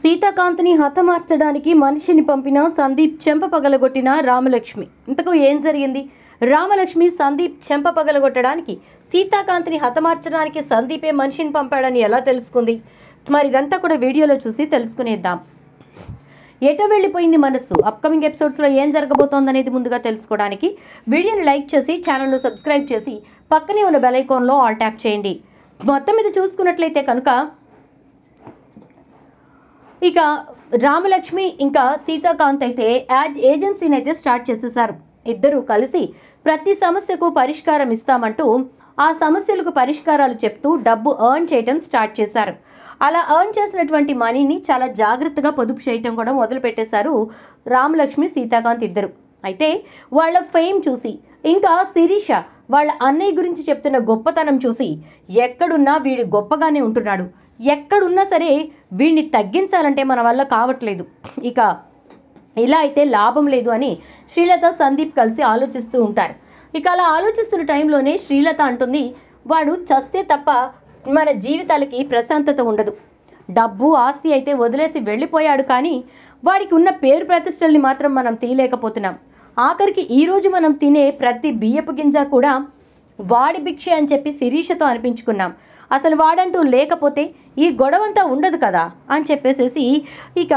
సీతాకాంత్ని హతమార్చడానికి మనిషిని పంపిన సందీప్ చెంప పగలగొట్టిన రామలక్ష్మి. ఇంతకు ఏం జరిగింది? రామలక్ష్మి సందీప్ చెంప పగలగొట్టడానికి, సీతాకాంత్ని హతమార్చడానికి సందీపే మనిషిని పంపాడని ఎలా తెలుసుకుంది? మరి ఇదంతా కూడా వీడియోలో చూసి తెలుసుకునేద్దాం. ఎటో వెళ్ళిపోయింది మనస్సు అప్కమింగ్ ఎపిసోడ్స్లో ఏం జరగబోతోందనేది ముందుగా తెలుసుకోవడానికి వీడియోని లైక్ చేసి ఛానల్ను సబ్స్క్రైబ్ చేసి పక్కనే ఉన్న బెల్ ఐకాన్లో ఆల్ ట్యాప్ చేయండి. మొత్తం మీద చూసుకున్నట్లయితే కనుక ఇక రామలక్ష్మి ఇంకా సీతాకాంత్ అయితే ఏజెన్సీని అయితే స్టార్ట్ చేసేసారు. ఇద్దరు కలిసి ప్రతి సమస్యకు పరిష్కారం ఇస్తామంటూ ఆ సమస్యలకు పరిష్కారాలు చెప్తూ డబ్బు ఎర్న్ చేయడం స్టార్ట్ చేశారు. అలా ఎర్న్ చేసినటువంటి మనీని చాలా జాగ్రత్తగా పొదుపు చేయటం కూడా మొదలు పెట్టేశారు రామలక్ష్మి సీతాకాంత్ ఇద్దరు. అయితే వాళ్ళ ఫేమ్ చూసి ఇంకా శిరీష వాళ్ళ అన్నయ్య గురించి చెప్తున్న గొప్పతనం చూసి ఎక్కడున్నా వీడు గొప్పగానే ఉంటున్నాడు, ఎక్కడున్నా సరే వీడిని తగ్గించాలంటే మన వల్ల కావట్లేదు, ఇక ఇలా అయితే లాభం లేదు అని శ్రీలత సందీప్ కలిసి ఆలోచిస్తూ ఉంటారు. ఇక అలా ఆలోచిస్తున్న టైంలోనే శ్రీలత అంటుంది, వాడు చస్తే తప్ప మన జీవితాలకి ప్రశాంతత ఉండదు. డబ్బు ఆస్తి అయితే వదిలేసి వెళ్ళిపోయాడు, కానీ వాడికి ఉన్న పేరు ప్రతిష్టల్ని మాత్రం మనం తీయలేకపోతున్నాం. ఆఖరికి ఈరోజు మనం తినే ప్రతి బియ్యపు గింజ కూడా వాడి భిక్షే అని చెప్పి శిరీషతో అనిపించుకున్నాం. అసలు వాడంటూ లేకపోతే ఈ గొడవంతా ఉండదు కదా అని చెప్పేసేసి ఇక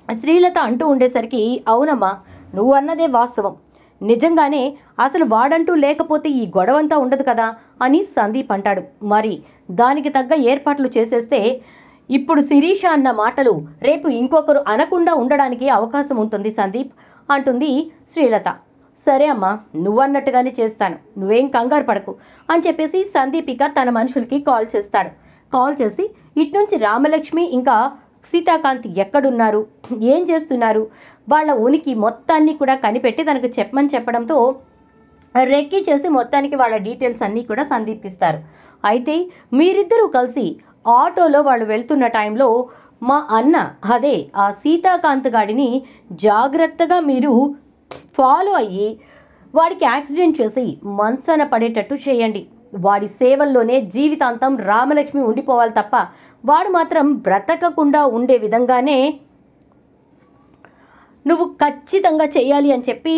శ్రీలత అంటూ ఉండేసరికి, అవునమ్మా నువ్వు అన్నదే వాస్తవం, నిజంగానే అసలు వాడంటూ లేకపోతే ఈ గొడవంతా ఉండదు కదా అని సందీప్ అంటాడు. మరి దానికి తగ్గ ఏర్పాట్లు చేసేస్తే ఇప్పుడు శిరీష అన్న మాటలు రేపు ఇంకొకరు అనకుండా ఉండడానికి అవకాశం ఉంటుంది సందీప్ అంటుంది శ్రీలత. సరే అమ్మా నువ్వన్నట్టుగానే చేస్తాను, నువ్వేం కంగారు పడకు అని చెప్పేసి సందీప్ ఇక తన మనుషులకి కాల్ చేస్తాడు. కాల్ చేసి ఇటు నుంచి రామలక్ష్మి ఇంకా సీతాకాంత్ ఎక్కడున్నారు, ఏం చేస్తున్నారు, వాళ్ళ ఉనికి మొత్తాన్ని కూడా కనిపెట్టి తనకు చెప్పమని చెప్పడంతో రెక్కీ చేసి మొత్తానికి వాళ్ళ డీటెయిల్స్ అన్నీ కూడా సందీప్కి ఇస్తారు. అయితే మీరిద్దరూ కలిసి ఆటోలో వాళ్ళు వెళ్తున్న టైంలో మా అన్న అదే ఆ సీతాకాంత్ గాడిని జాగ్రత్తగా మీరు ఫాలో అయ్యి వాడికి యాక్సిడెంట్ చేసి మంచాన పడేటట్టు చేయండి. వాడి సేవల్లోనే జీవితాంతం రామలక్ష్మి ఉండిపోవాలి తప్ప వాడు మాత్రం బ్రతకకుండా ఉండే విధంగానే నువ్వు ఖచ్చితంగా చెయ్యాలి అని చెప్పి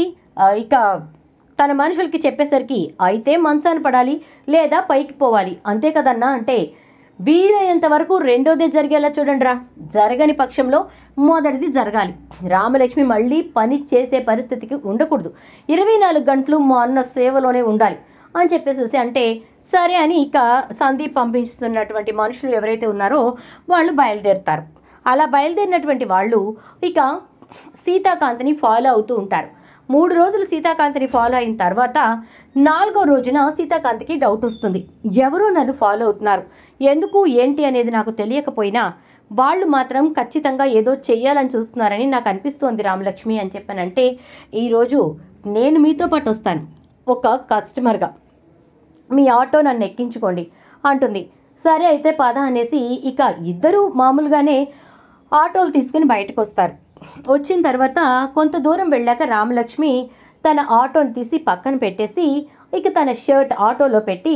ఇక తన మనుషులకి చెప్పేసరికి, అయితే మంచాన పడాలి లేదా పైకి పోవాలి అంతే కదన్నా అంటే, వీలైనంత వరకు రెండోదే జరిగేలా చూడండిరా, జరగని పక్షంలో మొదటిది జరగాలి. రామలక్ష్మి మళ్ళీ పని చేసే పరిస్థితికి ఉండకూడదు, 24 గంటలు మా అన్న సేవలోనే ఉండాలి అని చెప్పేసేసి అంటే, సరే అని ఇక సందీప్ పంపిస్తున్నటువంటి మనుషులు ఎవరైతే ఉన్నారో వాళ్ళు బయలుదేరుతారు. అలా బయలుదేరినటువంటి వాళ్ళు ఇక సీతాకాంత్ని ఫాలో అవుతూ ఉంటారు. 3 రోజులు సీతాకాంత్ని ఫాలో అయిన తర్వాత 4వ రోజున సీతాకాంత్కి డౌట్ వస్తుంది. ఎవరో నన్ను ఫాలో అవుతున్నారు, ఎందుకు ఏంటి అనేది నాకు తెలియకపోయినా వాళ్ళు మాత్రం ఖచ్చితంగా ఏదో చెయ్యాలని చూస్తున్నారని నాకు అనిపిస్తోంది రామలక్ష్మి అని చెప్పానంటే, ఈరోజు నేను మీతో పాటు వస్తాను ఒక కస్టమర్గా, మీ ఆటో నన్ను ఎక్కించుకోండి అంటుంది. సరే అయితే పద అనేసి ఇక ఇద్దరు మామూలుగానే ఆటోలు తీసుకుని బయటకు వస్తారు. వచ్చిన తర్వాత కొంత దూరం వెళ్ళాక రామలక్ష్మి తన ఆటోని తీసి పక్కన పెట్టేసి ఇక తన షర్ట్ ఆటోలో పెట్టి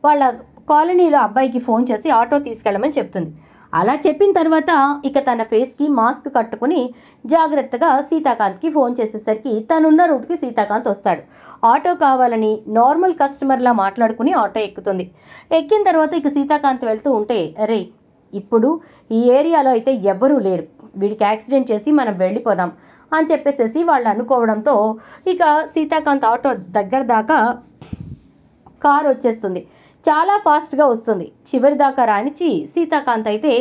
వాళ్ళ కాలనీలో అబ్బాయికి ఫోన్ చేసి ఆటో తీసుకెళ్ళమని చెప్తుంది. అలా చెప్పిన తర్వాత ఇక తన ఫేస్కి మాస్క్ కట్టుకుని జాగ్రత్తగా సీతాకాంత్కి ఫోన్ చేసేసరికి తనున్న రూట్కి సీతాకాంత్ వస్తాడు. ఆటో కావాలని నార్మల్ కస్టమర్లా మాట్లాడుకుని ఆటో ఎక్కుతుంది. ఎక్కిన తర్వాత ఇక సీతాకాంత్ వెళ్తూ ఉంటే, అరే ఇప్పుడు ఈ ఏరియాలో అయితే ఎవ్వరూ లేరు, వీడికి యాక్సిడెంట్ చేసి మనం వెళ్ళిపోదాం అని చెప్పేసేసి వాళ్ళు అనుకోవడంతో ఇక సీతాకాంత్ ఆటో దగ్గర దాకా కార్ వచ్చేస్తుంది. చాలా ఫాస్ట్గా వస్తుంది. చివరి దాకా రానిచ్చి సీతాకాంత్ అయితే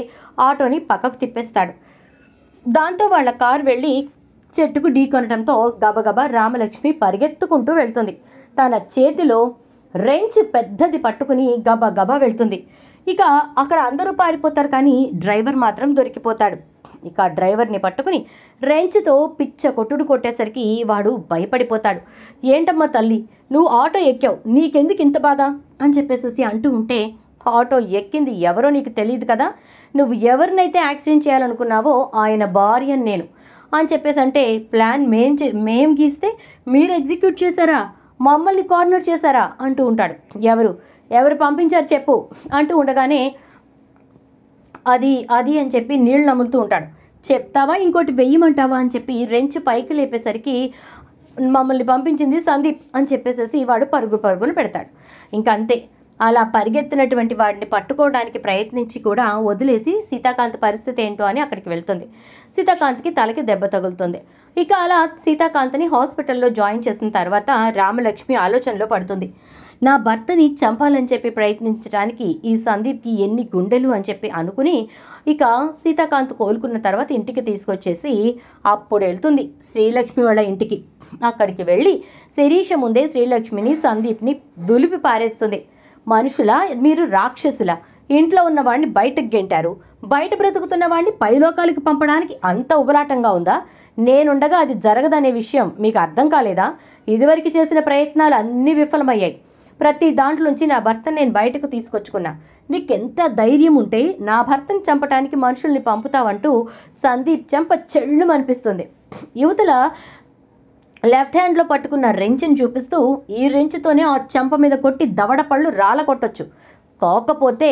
ఆటోని పక్కకు తిప్పేస్తాడు. దాంతో వాళ్ళ కార్ వెళ్ళి చెట్టుకు ఢీకొనడంతో గబగబా రామలక్ష్మి పరిగెత్తుకుంటూ వెళ్తుంది. తన చేతిలో రెంచ్ పెద్దది పట్టుకుని గబగబా వెళ్తుంది. ఇక అక్కడ అందరూ పారిపోతారు, కానీ డ్రైవర్ మాత్రం దొరికిపోతాడు. ఇక డ్రైవర్ని పట్టుకుని రెంచ్తో పిచ్చ కొట్టుడు కొట్టేసరికి వాడు భయపడిపోతాడు. ఏంటమ్మా తల్లి నువ్వు ఆటో ఎక్కావు, నీకెందుకు ఇంత బాధ అని చెప్పేసి అంటూ ఉంటే, ఆటో ఎక్కింది ఎవరో నీకు తెలియదు కదా, నువ్వు ఎవరినైతే యాక్సిడెంట్ చేయాలనుకున్నావో ఆయన భార్యని నేను అని చెప్పేసి అంటే, ప్లాన్ మేం గీస్తే మీరు ఎగ్జిక్యూట్ చేశారా, మమ్మల్ని కార్నర్ చేశారా అంటూ ఉంటాడు. ఎవరు పంపించారు చెప్పు అంటూ ఉండగానే అది అది అని చెప్పి నీళ్ళు నములుతూ ఉంటాడు. చెప్తావా ఇంకోటి వెయ్యమంటావా అని చెప్పి రెంచు పైకి లేపేసరికి మమ్మల్ని పంపించింది సందీప్ అని చెప్పేసేసి వాడు పరుగులు పెడతాడు. ఇంకంతే, అలా పరిగెత్తినటువంటి వాడిని పట్టుకోవడానికి ప్రయత్నించి కూడా వదిలేసి సీతాకాంత్ పరిస్థితి ఏంటో అని అక్కడికి వెళ్తుంది. సీతాకాంత్కి తలకి దెబ్బ తగులుతుంది. ఇక అలా సీతాకాంత్ని హాస్పిటల్లో జాయిన్ చేసిన తర్వాత రామలక్ష్మి ఆలోచనలో పడుతుంది. నా భర్తని చంపాలని చెప్పి ప్రయత్నించడానికి ఈ సందీప్కి ఎన్ని గుండెలు అని చెప్పి అనుకుని ఇక సీతాకాంత్ కోలుకున్న తర్వాత ఇంటికి తీసుకొచ్చేసి అప్పుడు వెళ్తుంది శ్రీలక్ష్మి వాళ్ళ ఇంటికి. అక్కడికి వెళ్ళి శిరీష ముందే శ్రీలక్ష్మిని సందీప్ని దులిపి పారేస్తుంది. మనుషులా మీరు, రాక్షసులా? ఇంట్లో ఉన్న వాడిని బయటకు గెంటారు, బయట బ్రతుకుతున్న వాడిని పైలోకాలకు పంపడానికి అంత ఉబలాటంగా ఉందా? నేనుండగా అది జరగదనే విషయం మీకు అర్థం కాలేదా? ఇదివరకు చేసిన ప్రయత్నాలు అన్నీ విఫలమయ్యాయి. ప్రతి దాంట్లోంచి నా భర్తను నేను బయటకు తీసుకొచ్చుకున్నా. నీకెంత ధైర్యం ఉంటే నా భర్తను చంపడానికి మనుషుల్ని పంపుతావంటూ సందీప్ చెంప చెళ్ళు అనిపిస్తుంది. యువతల లెఫ్ట్ హ్యాండ్లో పట్టుకున్న రెంచుని చూపిస్తూ ఈ రెంచుతోనే ఆ చెంప మీద కొట్టి దవడ పళ్ళు రాళ్ళ కొట్టొచ్చు. కాకపోతే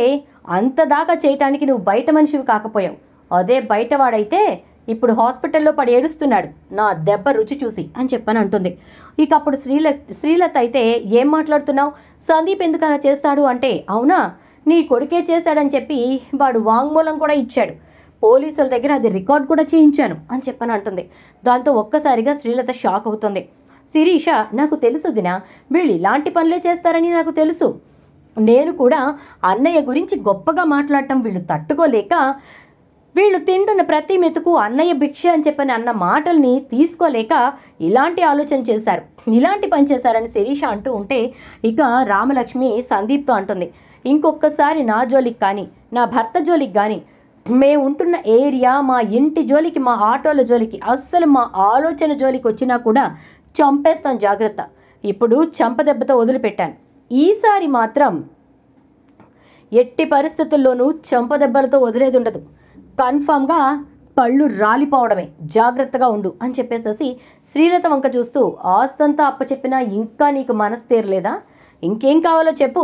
అంతదాకా చేయటానికి నువ్వు బయట మనిషివి కాకపోయావు. అదే బయటవాడైతే ఇప్పుడు హాస్పిటల్లో పడి ఏడుస్తున్నాడు నా దెబ్బ రుచి చూసి అని చెప్పని అంటుంది. ఇక అప్పుడు శ్రీలత అయితే ఏం మాట్లాడుతున్నావు? సందీప్ ఎందుకు అలా చేస్తాడు అంటే, అవునా నీ కొడుకే చేశాడని చెప్పి వాడు వాంగ్మూలం కూడా ఇచ్చాడు. పోలీసుల దగ్గర అది రికార్డ్ కూడా చేయించాను అని చెప్పని అంటుంది. దాంతో ఒక్కసారిగా శ్రీలత షాక్ అవుతుంది. శిరీష, నాకు తెలుసు దినా, వీళ్ళు ఇలాంటి పనులే చేస్తారని నాకు తెలుసు. నేను కూడా అన్నయ్య గురించి గొప్పగా మాట్లాడటం వీళ్ళు తట్టుకోలేక వీళ్ళు తింటున్న ప్రతి మెతుకు అన్నయ్య భిక్ష అని చెప్పని అన్న మాటల్ని తీసుకోలేక ఇలాంటి ఆలోచన చేశారు, ఇలాంటి పని చేశారని శిరీష అంటూ ఉంటే ఇక రామలక్ష్మి సందీప్తో అంటుంది, ఇంకొకసారి నా జోలికి కానీ నా భర్త జోలికి కానీ మేము ఉంటున్న ఏరియా, మా ఇంటి జోలికి, మా ఆటోల జోలికి, అస్సలు మా ఆలోచన జోలికి వచ్చినా కూడా చంపేస్తాను, జాగ్రత్త. ఇప్పుడు చంపదెబ్బతో వదిలిపెట్టాను, ఈసారి మాత్రం ఎట్టి పరిస్థితుల్లోనూ చంపదెబ్బలతో వదిలేది ఉండదు. కన్ఫామ్గా పళ్ళు రాలిపోవడమే, జాగ్రత్తగా ఉండు అని చెప్పేసేసి శ్రీలత వంక చూస్తూ, ఆస్తంతా అప్పచెప్పినా ఇంకా నీకు మనసు తీరలేదా? ఇంకేం కావాలో చెప్పు,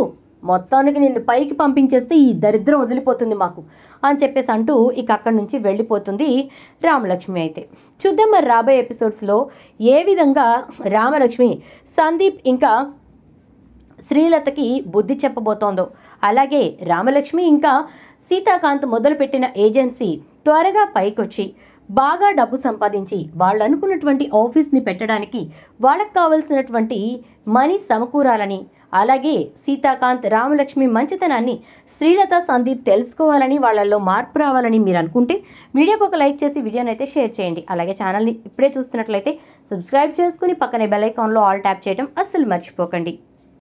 మొత్తానికి నిన్ను పైకి పంపించేస్తే ఈ దరిద్రం వదిలిపోతుంది మాకు అని చెప్పేసి అంటూ ఇక అక్కడి నుంచి వెళ్ళిపోతుంది రామలక్ష్మి. అయితే చూద్దాం మరి రాబోయే ఎపిసోడ్స్లో ఏ విధంగా రామలక్ష్మి సందీప్ ఇంకా శ్రీలతకి బుద్ధి చెప్పబోతోందో. అలాగే రామలక్ష్మి ఇంకా సీతాకాంత్ మొదలుపెట్టిన ఏజెన్సీ త్వరగా పైకొచ్చి బాగా డబ్బు సంపాదించి వాళ్ళు అనుకున్నటువంటి ఆఫీస్ని పెట్టడానికి వాళ్ళకు కావలసినటువంటి మనీ సమకూరాలని, అలాగే సీతాకాంత్ రామలక్ష్మి మంచితనాన్ని శ్రీలత సందీప్ తెలుసుకోవాలని, వాళ్ళల్లో మార్పు రావాలని మీరు అనుకుంటే వీడియోకి ఒక లైక్ చేసి వీడియోని అయితే షేర్ చేయండి. అలాగే ఛానల్ని ఇప్పుడే చూస్తున్నట్లయితే సబ్స్క్రైబ్ చేసుకుని పక్కనే బెల్ ఐకాన్లో ఆల్ ట్యాప్ చేయడం అస్సలు మర్చిపోకండి.